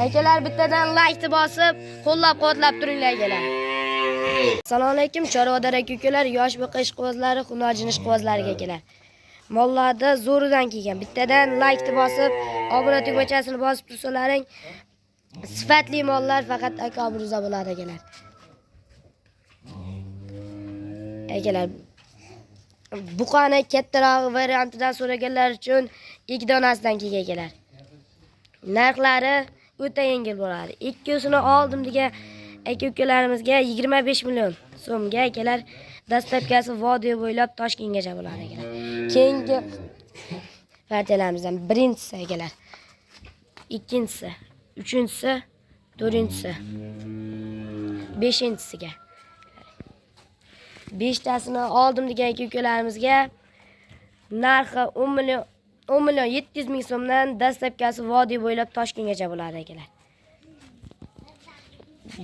Akalar bittadan like bosib, qo'llab-quvvatlab turinglar akalar. Assalomu alaykum, chorvador aka-ukalar, yosh biqish quvozlari, hunojinish quvozlariga akalar. Mollarda zo'ridan kelgan. Bittadan like bosib, obuna tugmachasini bosib tursalaring, sifatli mollar faqat aka obro'za bo'ladi akalar. Akalar, buqani kattaroq variantidan so'raganlar uchun 2 donasidan kelgan akalar. Narxlari o'ta yengil bo'ladi. Ikkisini oldim degan aka-ukalarimizga 25 million so'mga akalar, dastlabkasi vodiy bo'ylab Toshkentgacha bo'ladi akalar. Keyingi partiyalarimizdan birinchisi akalar, ikkinchisi, uchinchisi, to'rtinchisi, beshinchisiga 5 tasini oldim degan aka-ukalarimizga narxi 10 million 700 ming so'mdan dastlabkasi vodiy bo'ylab Toshkentgacha bo'ladi akalar.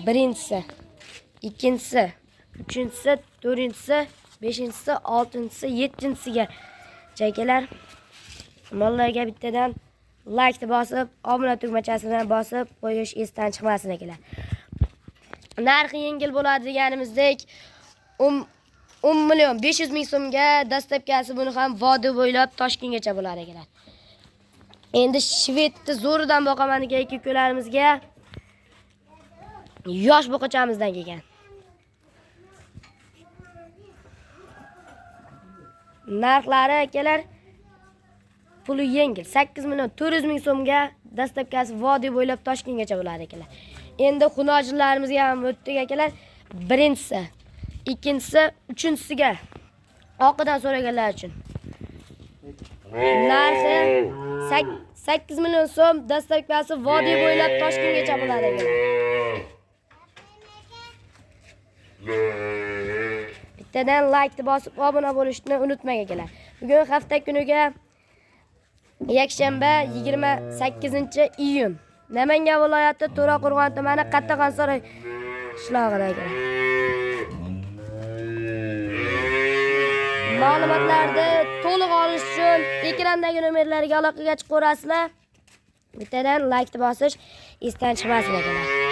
Birinchisi, ikkinchisi, uchinchisi, to'rtinchisi, beshinchisi, oltinchisi, yettinchisiga akalar, mollarga bittadan like bosib, obuna tugmachasini bosib qo'yish esdan chiqmasin akalar. Narxi yengil bo'ladi deganimizdek 10 million 500 ming so'mga dastlabkasi buni ham vodiy bo'ylab Toshkentgacha bo'ladi akalar. Endi Shvedni zo'ridan boqaman degan aka-ukalarimizga yosh boqachamizdan kelgan. Narxlari akalar puli yengil. 8 million 400 ming so'mga dastlabkasi vodiy bo'ylab Toshkentgacha bo'ladi akalar. Endi xunojinlarimizga ham o'tdik akalar. Birinchisi, ikkinchisi, uchinchisiga oqidan so'raganlar uchun narxi 8 million so'm, dastlabkasi vodiy bo'ylab Toshkentgacha bo'ladi akalar. Bittadan like bosib obuna bo'lishni unutmang akalar. Bugun hafta kuniga yakshanba 28-iyun Namangan viloyati To'raqo'rg'on tumani Qattaqonsaroy qishlog'ida akalar. Ma'lumotlarni to'liq olish uchun ekrandagi nomerlarga aloqaga chiqaverasizlar. Bittadan like bosish esdan chiqmasin akalar.